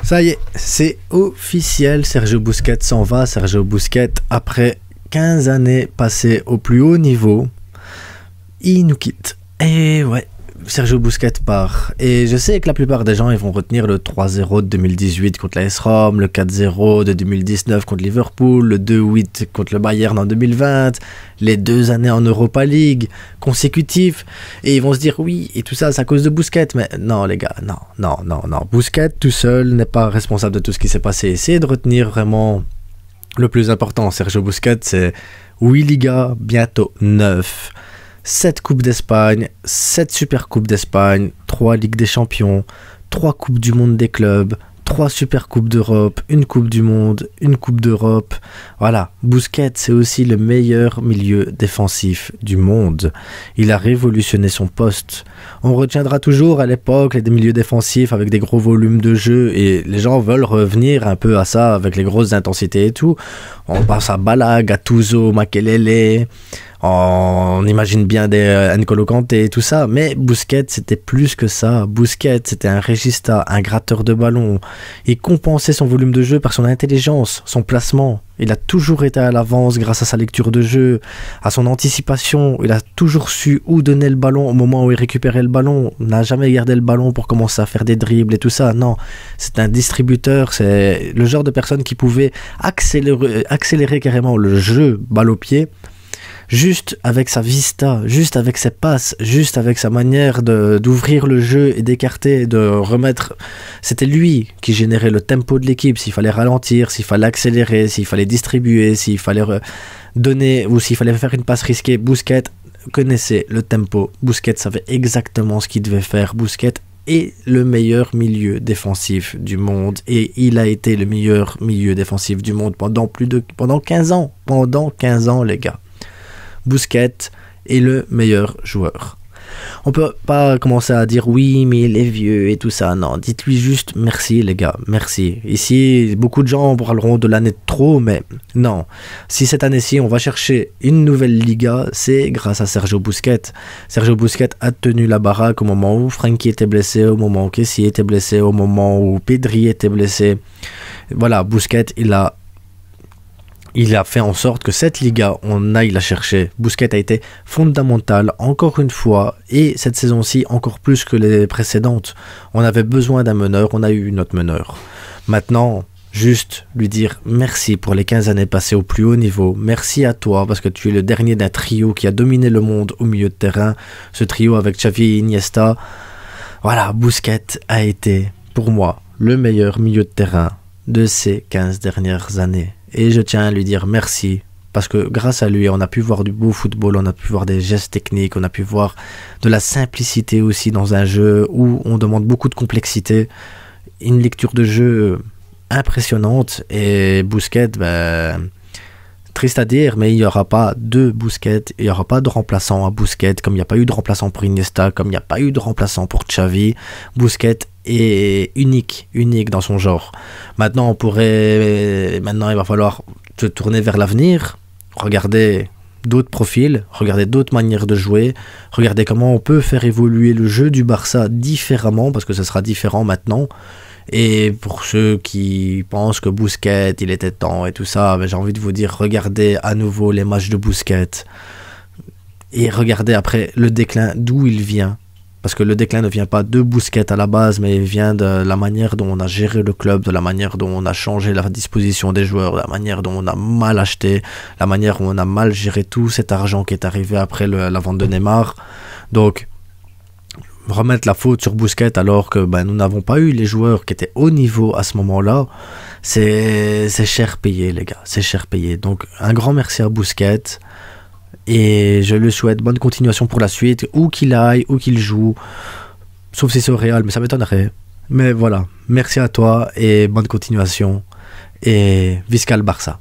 Ça y est, c'est officiel, Sergio Busquets s'en va. Sergio Busquets, après 15 années passées au plus haut niveau, il nous quitte. Et ouais, Sergio Busquets part. Et je sais que la plupart des gens ils vont retenir le 3-0 de 2018 contre l'AS Rome, le 4-0 de 2019 contre Liverpool, le 2-8 contre le Bayern en 2020, les 2 années en Europa League consécutives. Et ils vont se dire oui, et tout ça c'est à cause de Busquets. Mais non les gars, non. Busquets tout seul n'est pas responsable de tout ce qui s'est passé. Essayez de retenir vraiment le plus important. Sergio Busquets, c'est 8 Ligas, bientôt 9. 7 Coupes d'Espagne, 7 Super Coupes d'Espagne, 3 Ligues des Champions, 3 Coupes du Monde des clubs, 3 Super Coupes d'Europe, une Coupe du Monde, une Coupe d'Europe. Voilà, Busquets, c'est aussi le meilleur milieu défensif du monde. Il a révolutionné son poste. On retiendra toujours à l'époque des milieux défensifs avec des gros volumes de jeu et les gens veulent revenir un peu à ça avec les grosses intensités et tout. On passe à Ballack, Gattuso, Makelele. On imagine bien des N'Golo Kanté et tout ça, mais Busquets c'était plus que ça. Busquets c'était un régista, un gratteur de ballon. Il compensait son volume de jeu par son intelligence, son placement. Il a toujours été à l'avance grâce à sa lecture de jeu, à son anticipation. Il a toujours su où donner le ballon au moment où il récupérait le ballon. Il n'a jamais gardé le ballon pour commencer à faire des dribbles et tout ça. Non, c'est un distributeur. C'est le genre de personne qui pouvait accélérer carrément le jeu balle au pied. Juste avec sa vista, juste avec ses passes, juste avec sa manière d'ouvrir le jeu et d'écarter, de remettre... C'était lui qui générait le tempo de l'équipe, s'il fallait ralentir, s'il fallait accélérer, s'il fallait distribuer, s'il fallait donner ou s'il fallait faire une passe risquée. Busquets connaissait le tempo, Busquets savait exactement ce qu'il devait faire. Busquets est le meilleur milieu défensif du monde et il a été le meilleur milieu défensif du monde pendant 15 ans. Pendant 15 ans, les gars. Busquets est le meilleur joueur. On peut pas commencer à dire oui mais il est vieux et tout ça. Non, dites-lui juste merci les gars, merci. Ici beaucoup de gens parleront de l'année de trop, mais non. Si cette année-ci on va chercher une nouvelle Liga, c'est grâce à Sergio Busquets. Sergio Busquets a tenu la baraque au moment où Frankie était blessé, au moment où Kessie était blessé, au moment où Pedri était blessé. Voilà, Busquets il a fait en sorte que cette Liga, on aille la chercher. Busquets a été fondamental, encore une fois, et cette saison-ci, encore plus que les précédentes. On avait besoin d'un meneur, on a eu notre meneur. Maintenant, juste lui dire merci pour les 15 années passées au plus haut niveau. Merci à toi, parce que tu es le dernier d'un trio qui a dominé le monde au milieu de terrain. Ce trio avec Xavi et Iniesta. Voilà, Busquets a été, pour moi, le meilleur milieu de terrain de ces 15 dernières années. Et je tiens à lui dire merci, parce que grâce à lui, on a pu voir du beau football, on a pu voir des gestes techniques, on a pu voir de la simplicité aussi dans un jeu où on demande beaucoup de complexité, une lecture de jeu impressionnante. Et Busquets, triste à dire, mais il n'y aura pas de Busquets, il n'y aura pas de remplaçant à Busquets, comme il n'y a pas eu de remplaçant pour Iniesta, comme il n'y a pas eu de remplaçant pour Xavi. Busquets est unique dans son genre. Maintenant il va falloir se tourner vers l'avenir, regarder d'autres profils, regarder d'autres manières de jouer, regarder comment on peut faire évoluer le jeu du Barça différemment, parce que ce sera différent maintenant. Et pour ceux qui pensent que Busquets il était temps et tout ça, j'ai envie de vous dire, regardez à nouveau les matchs de Busquets et regardez après le déclin d'où il vient. Parce que le déclin ne vient pas de Busquets à la base, mais il vient de la manière dont on a géré le club, de la manière dont on a changé la disposition des joueurs, de la manière dont on a mal acheté, la manière où on a mal géré tout cet argent qui est arrivé après la vente de Neymar. Donc, remettre la faute sur Busquets alors que nous n'avons pas eu les joueurs qui étaient au niveau à ce moment-là, c'est cher payé, les gars, c'est cher payé. Donc, un grand merci à Busquets. Et je lui souhaite bonne continuation pour la suite, où qu'il aille, où qu'il joue, sauf si c'est au Real, mais ça m'étonnerait. Mais voilà, merci à toi et bonne continuation, et visca le Barça.